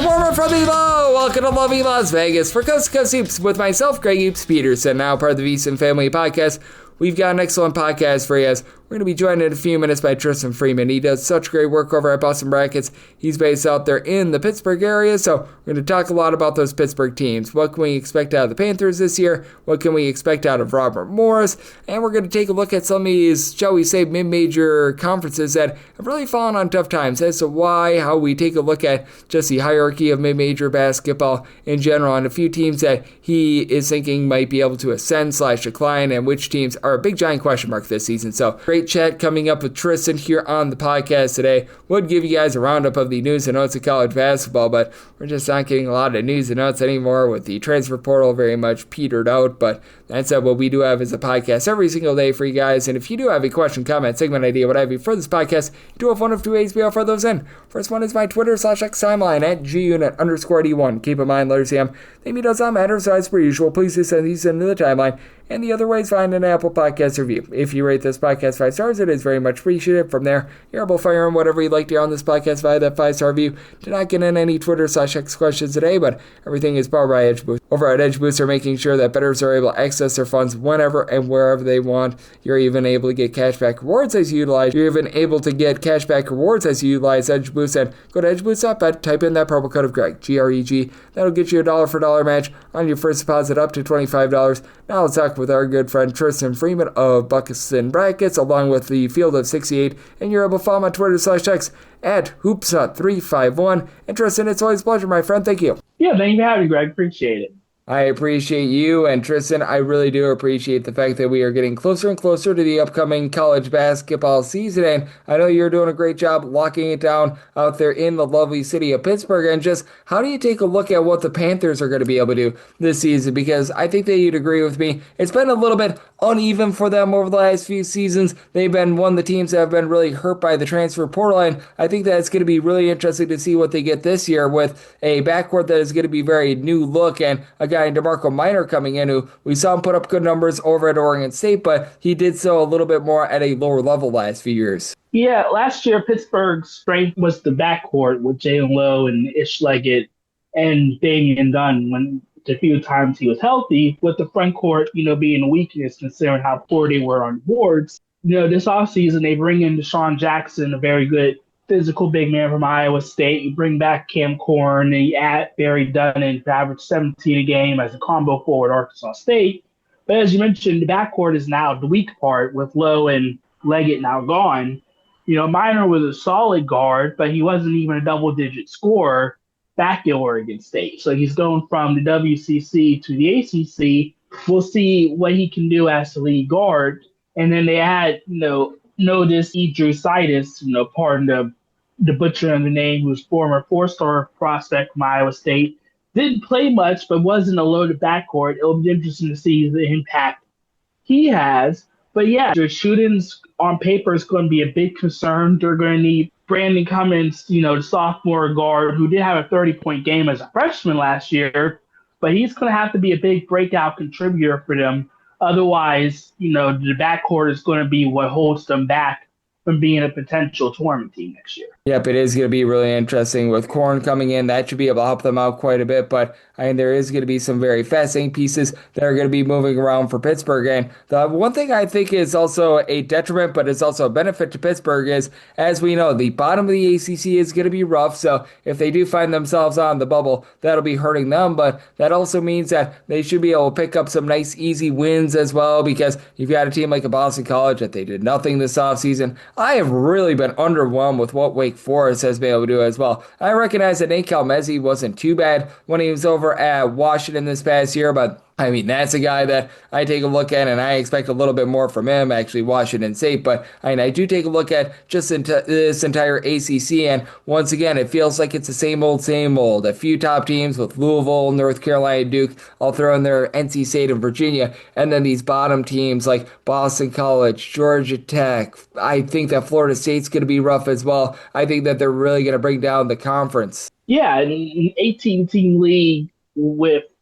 warmer from Evo! Welcome to lovely Las Vegas for Coast to Coast Hoops with myself, Greg Hoops Peterson, now part of the VSiN Family Podcast. We've got an excellent podcast for you as we're going to be joined in a few minutes by Tristan Freeman. He does such great work over at Boston Brackets. He's based out there in the Pittsburgh area, so we're going to talk a lot about those Pittsburgh teams. What can we expect out of the Panthers this year? What can we expect out of Robert Morris? And we're going to take a look at some of these, shall we say, mid-major conferences that have really fallen on tough times as to why, how we take a look at just the hierarchy of mid-major basketball in general, and a few teams that he is thinking might be able to ascend/decline, and which teams are a big giant question mark this season. So great chat coming up with Tristan here on the podcast today. Would give you guys a roundup of the news and notes of college basketball, but we're just not getting a lot of news and notes anymore with the transfer portal very much petered out. But that said, what we do have is a podcast every single day for you guys. And if you do have a question, comment, segment idea, what have you for this podcast, you do have one of two ways we offer those in. First one is my Twitter/X timeline at @GUnit_D1. Keep in mind, letter CM, maybe does not matter, so as per usual, please do send these into the timeline. And the other way is find an Apple Podcast review. If you rate this podcast 5 stars, it is very much appreciated. From there, you're able to fire in whatever you'd like to hear on this podcast via that 5-star review. Did not get in any Twitter/X questions today, but everything is powered by Edge Boost. Over at Edge Boost, are making sure that bettors are able to access their funds whenever and wherever they want. You're even able to get cashback rewards as you utilize. You're even able to get cashback rewards as you utilize Edge Boost. And go to edgeboost.bet, type in that promo code of Greg, GREG. That'll get you a dollar for dollar match on your first deposit up to $25. Now let's talk with our good friend Tristan Freeman of Boston Brackets, along with the Field of 68. And you're able to follow him on Twitter/X at Hoopsa351. And Tristan, it's always a pleasure, my friend. Thank you. Yeah, thank you for having me, Greg. Appreciate it. I appreciate you, and Tristan, I really do appreciate the fact that we are getting closer and closer to the upcoming college basketball season, and I know you're doing a great job locking it down out there in the lovely city of Pittsburgh. And just how do you take a look at what the Panthers are going to be able to do this season? Because I think that you'd agree with me, it's been a little bit uneven for them over the last few seasons. They've been one of the teams that have been really hurt by the transfer portal, and I think that it's going to be really interesting to see what they get this year with a backcourt that is going to be very new look, and a guy DeMarco Minor coming in, who we saw him put up good numbers over at Oregon State, but he did so a little bit more at a lower level last few years. Yeah, last year Pittsburgh's strength was the backcourt with Jalen Lowe and Ish Leggett and Damian Dunn when the few times he was healthy, with the front court, being a weakness considering how poor they were on boards. This offseason they bring in Deshaun Jackson, a very good physical big man from Iowa State. You bring back Cam Corn, and you add Barry Dunn to average 17 a game as a combo forward Arkansas State. But as you mentioned, the backcourt is now the weak part with Lowe and Leggett now gone. Minor was a solid guard, but he wasn't even a double-digit scorer back at Oregon State. So he's going from the WCC to the ACC. We'll see what he can do as the lead guard. And then they add, Notice Idrusitis, pardon the butcher of the name, who's former 4-star prospect from Iowa State. Didn't play much, but wasn't a loaded backcourt. It'll be interesting to see the impact he has. But yeah, the shootings on paper is going to be a big concern. They're going to need Brandon Cummins, the sophomore guard, who did have a 30-point game as a freshman last year, but he's going to have to be a big breakout contributor for them. Otherwise, the backcourt is going to be what holds them back from being a potential tournament team next year. Yep, it is going to be really interesting with Corn coming in. That should be able to help them out quite a bit, but there is going to be some very fascinating pieces that are going to be moving around for Pittsburgh. And the one thing I think is also a detriment, but it's also a benefit to Pittsburgh is, as we know, the bottom of the ACC is going to be rough, so if they do find themselves on the bubble, that'll be hurting them, but that also means that they should be able to pick up some nice, easy wins as well, because you've got a team like a Boston College that they did nothing this offseason. I have really been underwhelmed with what Wake Forest has been able to do as well. I recognize that Nate Calmezzi wasn't too bad when he was over at Washington this past year, but that's a guy that I take a look at, and I expect a little bit more from him, actually, Washington State. But I do take a look at just this entire ACC, and once again, it feels like it's the same old, same old. A few top teams with Louisville, North Carolina, Duke, I'll throw in there NC State and Virginia, and then these bottom teams like Boston College, Georgia Tech. I think that Florida State's going to be rough as well. I think that they're really going to bring down the conference. Yeah, an 18-team league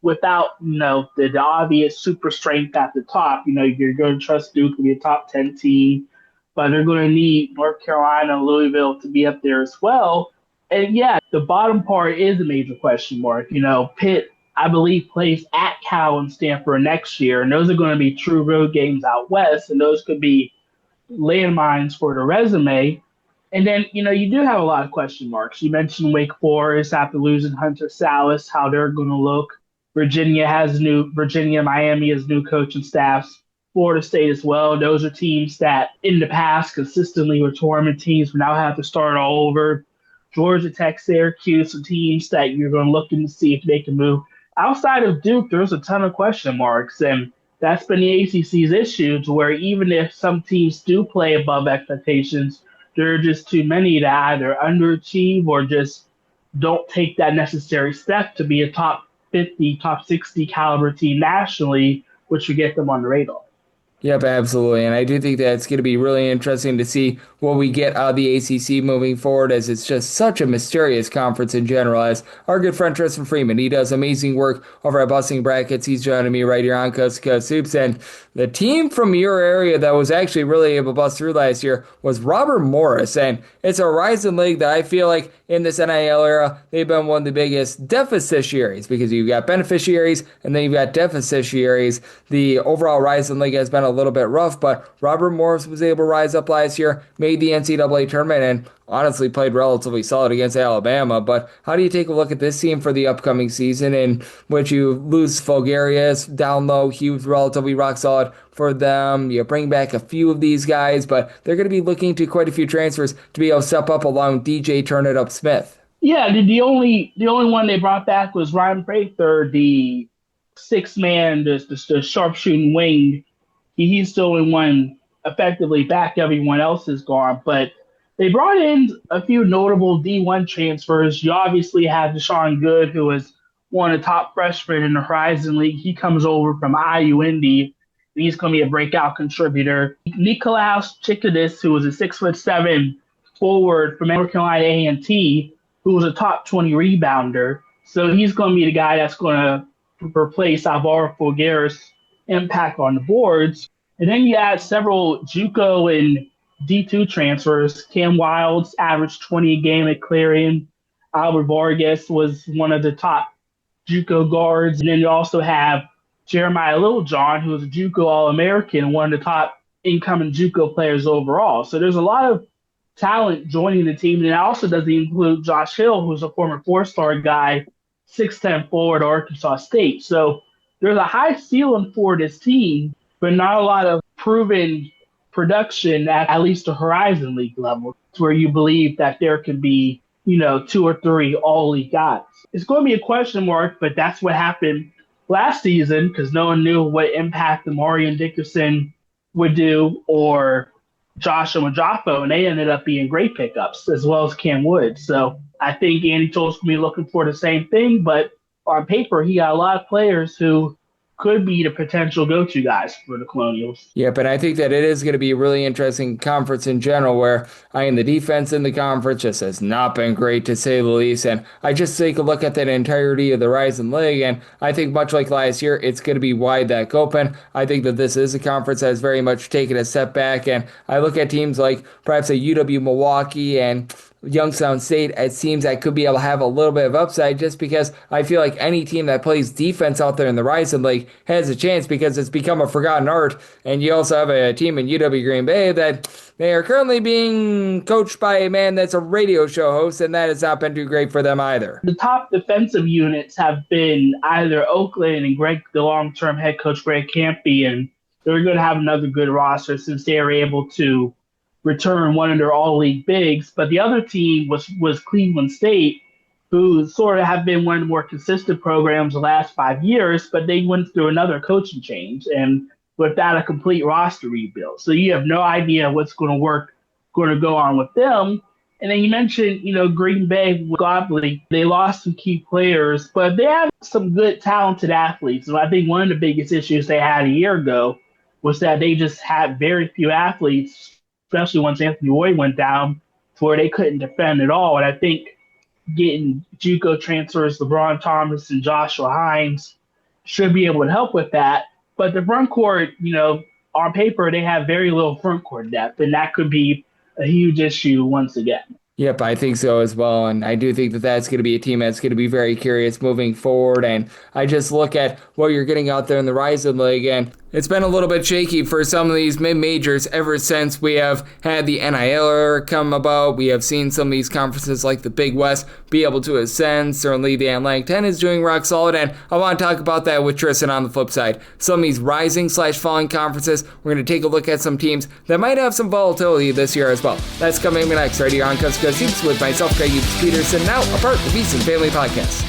without the obvious super strength at the top. You're going to trust Duke to be a top 10 team, but they're going to need North Carolina and Louisville to be up there as well. And yeah, the bottom part is a major question mark. Pitt, I believe, plays at Cal and Stanford next year, and those are going to be true road games out west, and those could be landmines for the resume. And then, you do have a lot of question marks. You mentioned Wake Forest after losing Hunter Salas, how they're going to look. Virginia, Miami has new coaching staffs. Florida State as well. Those are teams that in the past consistently were tournament teams, but now have to start all over. Georgia Tech, Syracuse, some teams that you're going to look in to see if they can move. Outside of Duke, there's a ton of question marks, and that's been the ACC's issue, to where even if some teams do play above expectations, there are just too many that either underachieve or just don't take that necessary step to be a top 50, top 60 caliber team nationally, which would get them on the radar. Yep, absolutely. And I do think that it's going to be really interesting to see what we get out of the ACC moving forward, as it's just such a mysterious conference in general. As our good friend Tristan Freeman, he does amazing work over at Busting Brackets. He's joining me right here on Coast to Coast Hoops. And the team from your area that was actually really able to bust through last year was Robert Morris. And it's a rising league that I feel like in this NIL era, they've been one of the biggest deficitaries, because you've got beneficiaries and then you've got deficitaries. The overall rising league has been a little bit rough, but Robert Morris was able to rise up last year, made the NCAA tournament, and honestly played relatively solid against Alabama. But how do you take a look at this team for the upcoming season, in which you lose Fulgarius down low? He was relatively rock solid for them. You bring back a few of these guys, but they're going to be looking to quite a few transfers to be able to step up along with DJ Turn It Up Smith. Yeah, the only one they brought back was Ryan Prather, the six man, the sharpshooting wing. He's the only one effectively back. Everyone else is gone. But they brought in a few notable D1 transfers. You obviously have Deshaun Good, who is one of the top freshmen in the Horizon League. He comes over from IU Indy, and he's going to be a breakout contributor. Nikolaus Chikadis, who was a 6'7" forward from North Carolina A&T, who was a top 20 rebounder. So he's going to be the guy that's going to replace Alvaro Fulgaris' impact on the boards. And then you add several JUCO and D2 transfers. Cam Wilds averaged 20 a game at Clarion. Albert Vargas was one of the top JUCO guards. And then you also have Jeremiah Littlejohn, who was a JUCO All-American and one of the top incoming JUCO players overall. So there's a lot of talent joining the team. And it also doesn't include Josh Hill, who's a former four-star guy, 6'10" forward at Arkansas State. So there's a high ceiling for this team, but not a lot of proven production at least the Horizon League level, where you believe that there could be, two or three all-league guys. It's going to be a question mark, but that's what happened last season, because no one knew what impact Amarian Dickerson would do or Joshua Majafo, and they ended up being great pickups, as well as Cam Wood. So I think Andy Tol's going to be looking for the same thing, but on paper, he got a lot of players who could be the potential go-to guys for the Colonials. Yeah, but I think that it is going to be a really interesting conference in general, where the defense in the conference just has not been great, to say the least. And I just take a look at that entirety of the Horizon League, and I think much like last year, it's going to be wide that open. I think that this is a conference that has very much taken a step back, and I look at teams like perhaps a UW Milwaukee and Youngstown State as teams that could be able to have a little bit of upside, just because I feel like any team that plays defense out there in the Horizon League has a chance, because it's become a forgotten art. And you also have a team in UW Green Bay that they are currently being coached by a man that's a radio show host, and that has not been too great for them either. The top defensive units have been either Oakland and the long-term head coach Greg Campy, and they're going to have another good roster since they are able to return one of their all-league bigs. But the other team was Cleveland State, who sort of have been one of the more consistent programs the last 5 years, but they went through another coaching change and without a complete roster rebuild. So you have no idea what's going to go on with them. And then you mentioned, Green Bay with Godley. They lost some key players, but they have some good, talented athletes. And I think one of the biggest issues they had a year ago was that they just had very few athletes, especially once Anthony Roy went down, to where they couldn't defend at all. And I think getting JUCO transfers, LeBron Thomas and Joshua Hines, should be able to help with that. But the front court, on paper, they have very little front court depth, and that could be a huge issue once again. Yep, I think so as well. And I do think that that's going to be a team that's going to be very curious moving forward. And I just look at what you're getting out there in the Rising League, and it's been a little bit shaky for some of these mid-majors ever since we have had the NIL era come about. We have seen some of these conferences like the Big West be able to ascend. Certainly the Atlantic 10 is doing rock solid, and I want to talk about that with Tristan on the flip side. Some of these rising/falling conferences, we're going to take a look at some teams that might have some volatility this year as well. That's coming up next right here on Coast to Coast Hoops with myself, Greg Peterson, now a part of the VSiN Family Podcast.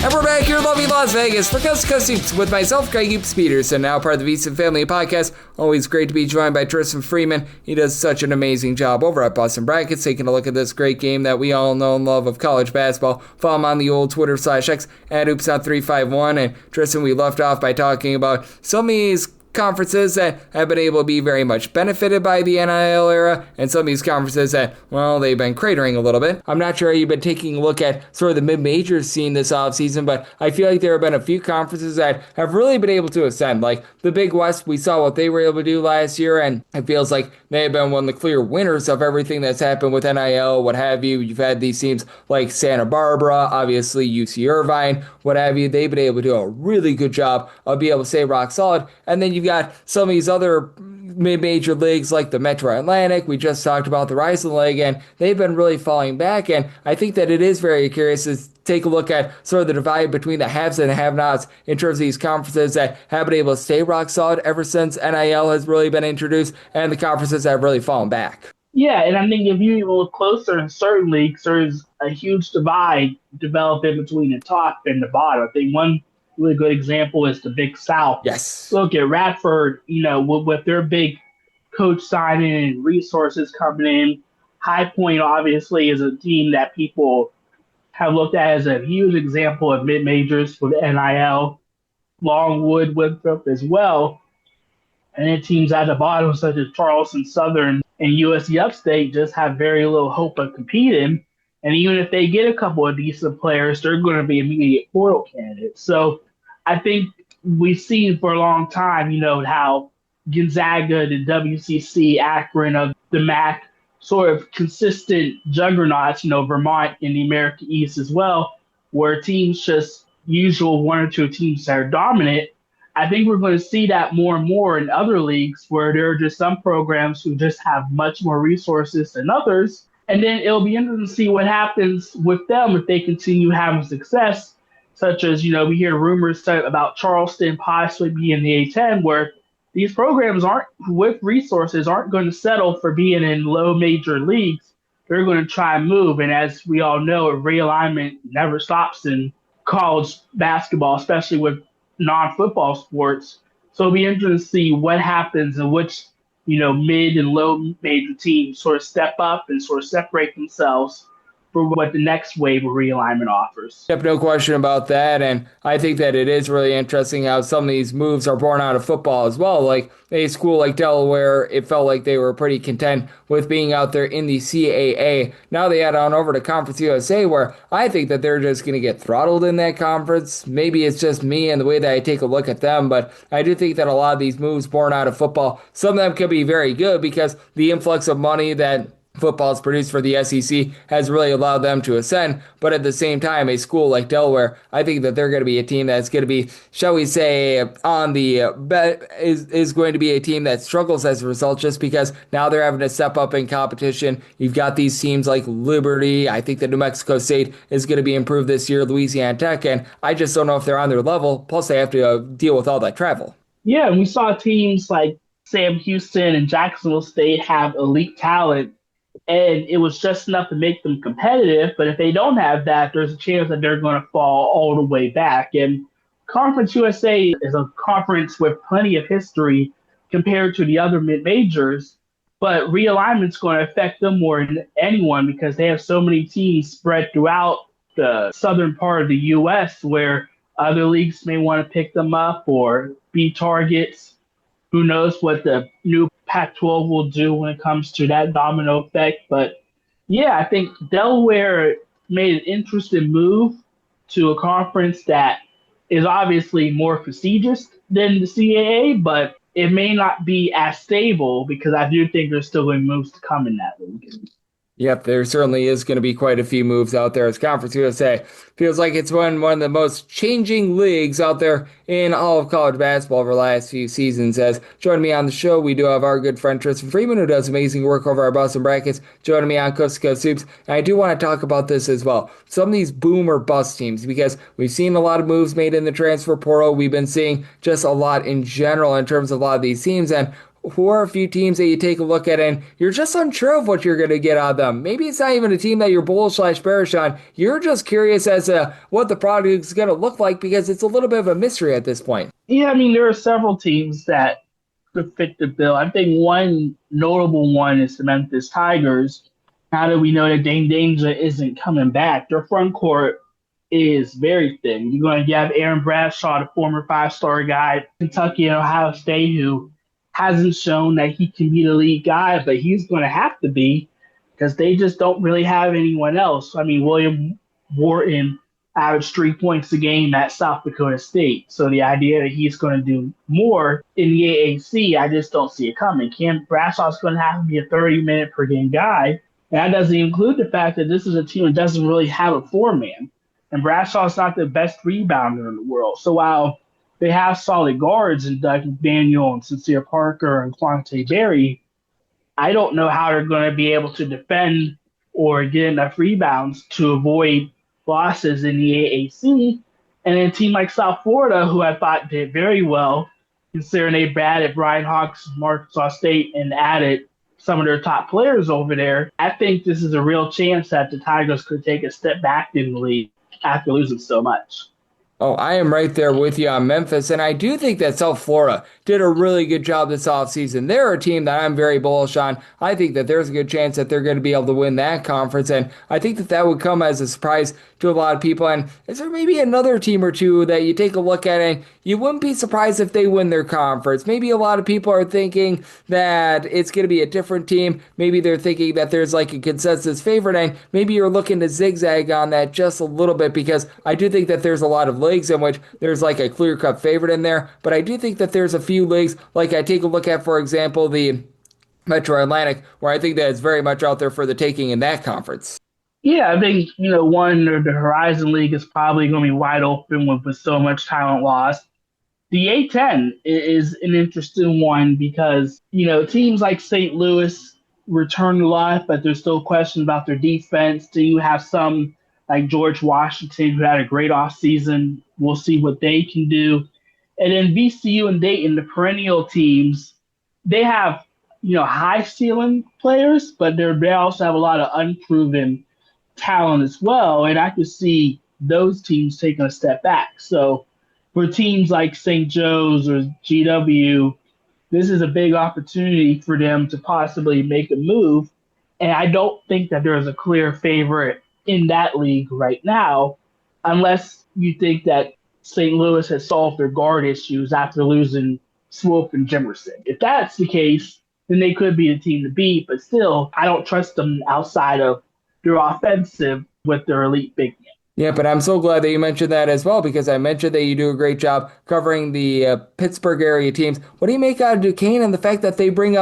And we're back here in lovely Las Vegas for Coast to Coast Hoops with myself, Greg Peterson, now part of the VSiN Family Podcast. Always great to be joined by Tristan Freeman. He does such an amazing job over at Boston Brackets, taking a look at this great game that we all know and love of college basketball. Follow him on the old Twitter/X at HoopsOut351. And Tristan, we left off by talking about some of these conferences that have been able to be very much benefited by the NIL era, and some of these conferences that, well, they've been cratering a little bit. I'm not sure you've been taking a look at sort of the mid-majors scene this offseason, but I feel like there have been a few conferences that have really been able to ascend. Like the Big West, we saw what they were able to do last year, and it feels like they have been one of the clear winners of everything that's happened with NIL, what have you. You've had these teams like Santa Barbara, obviously UC Irvine, what have you. They've been able to do a really good job of being able to stay rock solid. And then you've got some of these other mid-major leagues like the Metro Atlantic. We just talked about the Rising League, and they've been really falling back. And I think that it is very curious to take a look at sort of the divide between the haves and the have-nots in terms of these conferences that have been able to stay rock solid ever since NIL has really been introduced, and the conferences that have really fallen back. Yeah, and I think if you look closer in certain leagues, there's a huge divide developing between the top and the bottom. I think one really good example is the Big South. Yes. Look at Radford, with their big coach signing and resources coming in. High Point, obviously, is a team that people have looked at as a huge example of mid-majors with NIL. Longwood, Winthrop as well. And then teams at the bottom, such as Charleston Southern and USC Upstate, just have very little hope of competing. And even if they get a couple of decent players, they're going to be immediate portal candidates. So I think we've seen for a long time, how Gonzaga, the WCC, Akron of the MAC, sort of consistent juggernauts, Vermont in the American East as well, where teams just usual one or two teams that are dominant. I think we're going to see that more and more in other leagues where there are just some programs who just have much more resources than others. And then it'll be interesting to see what happens with them if they continue having success, such as, we hear rumors about Charleston possibly being the A-10, where these programs with resources aren't going to settle for being in low major leagues. They're going to try and move. And as we all know, realignment never stops in college basketball, especially with non-football sports. So it'll be interesting to see what happens and which, mid and low major teams sort of step up and sort of separate themselves for what the next wave of realignment offers. Yep, no question about that. And I think that it is really interesting how some of these moves are born out of football as well. Like a school like Delaware, it felt like they were pretty content with being out there in the CAA. Now they head on over to Conference USA, where I think that they're just going to get throttled in that conference. Maybe it's just me and the way that I take a look at them, but I do think that a lot of these moves born out of football, some of them could be very good because the influx of money that football's produced for the SEC has really allowed them to ascend. But at the same time, a school like Delaware, I think that they're going to be a team that's going to be, shall we say, on the is going to be a team that struggles as a result, just because now they're having to step up in competition. You've got these teams like Liberty. I think that New Mexico State is going to be improved this year, Louisiana Tech, and I just don't know if they're on their level. Plus, they have to deal with all that travel. Yeah, and we saw teams like Sam Houston and Jacksonville State have elite talent, and it was just enough to make them competitive. But if they don't have that, there's a chance that they're going to fall all the way back. And Conference USA is a conference with plenty of history compared to the other mid-majors, but realignment's going to affect them more than anyone because they have so many teams spread throughout the southern part of the U.S. where other leagues may want to pick them up or be targets. Who knows what the new Pac-12 will do when it comes to that domino effect. But yeah, I think Delaware made an interesting move to a conference that is obviously more prestigious than the CAA, but it may not be as stable because I do think there's still going to be moves to come in that league. Yep, there certainly is going to be quite a few moves out there as Conference USA feels like it's one of the most changing leagues out there in all of college basketball over the last few seasons. As joining me on the show, we do have our good friend Tristan Freeman, who does amazing work over our Boston Brackets, joining me on Coast to Coast Hoops. And I do want to talk about this as well. Some of these boom or bust teams, because we've seen a lot of moves made in the transfer portal. We've been seeing just a lot in general in terms of a lot of these teams. And who are a few teams that you take a look at and you're just unsure of what you're going to get out of them. Maybe it's not even a team that you're bullish/bearish on. You're just curious as to what the product is going to look like because it's a little bit of a mystery at this point. Yeah, I mean, there are several teams that could fit the bill. I think one notable one is the Memphis Tigers. Now that we know that Dame Danger isn't coming back, their front court is very thin. You're going to have Aaron Bradshaw, the former five-star guy at Kentucky and Ohio State, who hasn't shown that he can be the lead guy, but he's going to have to be because they just don't really have anyone else. I mean, William Wharton averaged 3 points a game at South Dakota State. So the idea that he's going to do more in the AAC, I just don't see it coming. Cam Bradshaw's going to have to be a 30-minute per game guy. And that doesn't include the fact that this is a team that doesn't really have a four-man. And Bradshaw's not the best rebounder in the world. So while they have solid guards in Doug Daniel and Sincere Parker and Quante Berry, I don't know how they're going to be able to defend or get enough rebounds to avoid losses in the AAC. And then a team like South Florida, who I thought did very well, considering they batted Brian Hawks, Arkansas State, and added some of their top players over there, I think this is a real chance that the Tigers could take a step back in the league after losing so much. Oh, I am right there with you on Memphis, and I do think that South Florida did a really good job this offseason. They're a team that I'm very bullish on. I think that there's a good chance that they're going to be able to win that conference, and I think that that would come as a surprise to a lot of people. And is there maybe another team or two that you take a look at and you wouldn't be surprised if they win their conference? Maybe a lot of people are thinking that it's going to be a different team. Maybe they're thinking that there's like a consensus favorite, and maybe you're looking to zigzag on that just a little bit because I do think that there's a lot of leagues in which there's like a clear-cut favorite in there, but I do think that there's a few leagues, like I take a look at, for example, the Metro Atlantic, where I think that it's very much out there for the taking in that conference. Yeah, I think, one, the Horizon League is probably going to be wide open with so much talent lost. The A10 is an interesting one because, teams like St. Louis return a lot, but there's still questions about their defense. Do you have some like George Washington, who had a great offseason? We'll see what they can do. And then VCU and Dayton, the perennial teams, they have, high ceiling players, but they also have a lot of unproven talent as well. And I could see those teams taking a step back. So for teams like St. Joe's or GW, this is a big opportunity for them to possibly make a move. And I don't think that there's a clear favorite in that league right now, unless you think that St. Louis has solved their guard issues after losing Swoop and Jimerson. If that's the case, then they could be the team to beat, but still, I don't trust them outside of their offensive with their elite big men. Yeah, but I'm so glad that you mentioned that as well, because I mentioned that you do a great job covering the Pittsburgh area teams. What do you make out of Duquesne and the fact that they bring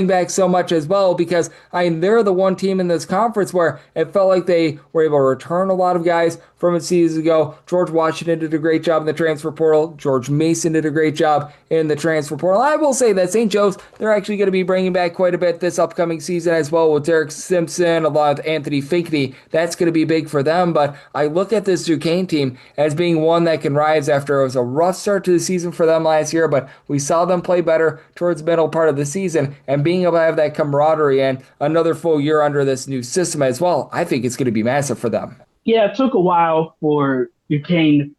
back so much as well? Because they're the one team in this conference where it felt like they were able to return a lot of guys from a season ago. George Washington did a great job in the transfer portal. George Mason did a great job in the transfer portal. I will say that St. Joe's, they're actually going to be bringing back quite a bit this upcoming season as well with Derek Simpson, along with Anthony Finkney. That's going to be big for them, but I look at this Duquesne team as being one that can rise after it was a rough start to the season for them last year, but we saw them play better towards the middle part of the season, and being able to have that camaraderie and another full year under this new system as well, I think it's going to be massive for them. Yeah, it took a while for Duquesne's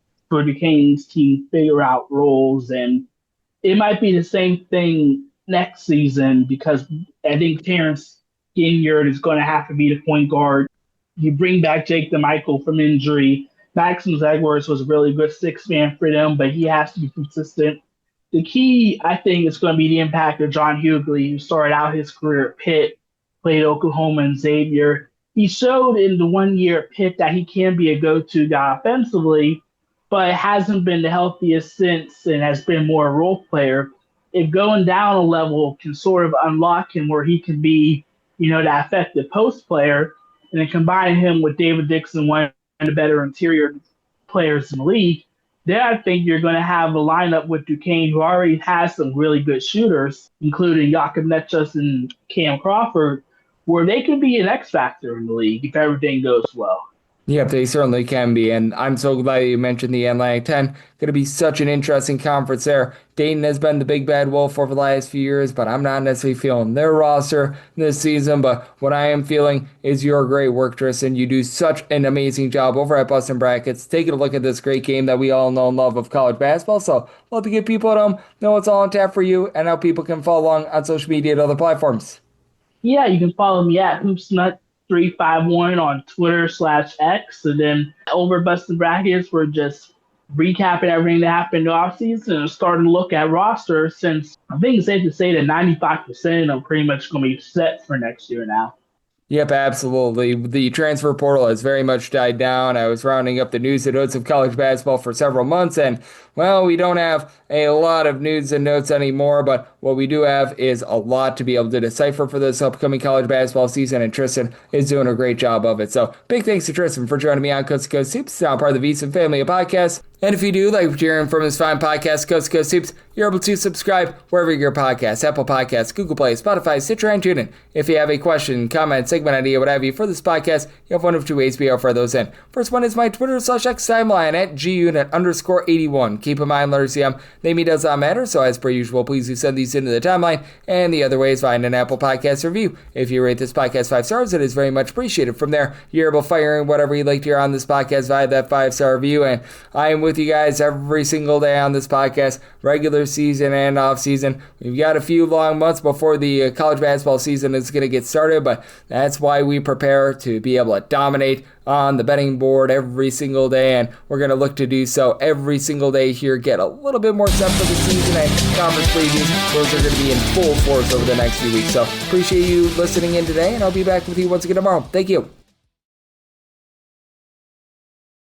team to figure out roles, and it might be the same thing next season because I think Terrence Ginyard is going to have to be the point guard. You bring back Jake DeMichael from injury. Maximus Edwards was a really good six-man for them, but he has to be consistent. The key, I think, is going to be the impact of John Hughley, who started out his career at Pitt, played Oklahoma and Xavier. He showed in the 1 year at Pitt that he can be a go-to guy offensively, but hasn't been the healthiest since and has been more a role player. if going down a level can sort of unlock him where he can be, that effective post player, and then combining him with David Dixon, one of the better interior players in the league, then I think you're going to have a lineup with Duquesne, who already has some really good shooters, including Jakob Netchus and Cam Crawford, where they could be an X factor in the league if everything goes well. Yep, they certainly can be, and I'm so glad you mentioned the Atlantic 10. Going to be such an interesting conference there. Dayton has been the big bad wolf over the last few years, but I'm not necessarily feeling their roster this season. But what I am feeling is your great work, Tristan. You do such an amazing job over at Bustin' Brackets, taking a look at this great game that we all know and love of college basketball. So love to get people at home know what's all on tap for you and how people can follow along on social media and other platforms. Yeah, you can follow me at HoopsNut351 on Twitter/X, and then over Bustin' Brackets, we're just recapping everything that happened in the offseason and starting to look at rosters, since I think it's safe to say that 95% are pretty much going to be set for next year now. Yep, absolutely. The transfer portal has very much died down. I was rounding up the news and notes of college basketball for several months, and, well, we don't have a lot of news and notes anymore, but what we do have is a lot to be able to decipher for this upcoming college basketball season, and Tristan is doing a great job of it. So big thanks to Tristan for joining me on Coast to Coast Hoops, now part of the VSiN family of podcasts. And if you do like hearing from this fine podcast, Coast to Coast Hoops, you're able to subscribe wherever you get your podcasts, Apple Podcasts, Google Play, Spotify, Stitcher, and TuneIn. If you have a question, comment, segment idea, what have you for this podcast, you have one of two ways to be able to throw those in. First one is my Twitter/X timeline at gunit_81. Keep in mind, letters CM, name does not matter, so as per usual, please do send these into the timeline. And the other way is find an Apple Podcast review. If you rate this podcast 5 stars, it is very much appreciated. From there, you're able to fire in whatever you'd like to hear on this podcast via that 5-star review. And I am with you guys every single day on this podcast, regular season and off season. We've got a few long months before the college basketball season is going to get started, but that's why we prepare to be able to dominate on the betting board every single day, and we're going to look to do so every single day here, get a little bit more set for the season and conference previews. Those are going to be in full force over the next few weeks. So appreciate you listening in today, and I'll be back with you once again tomorrow. Thank you.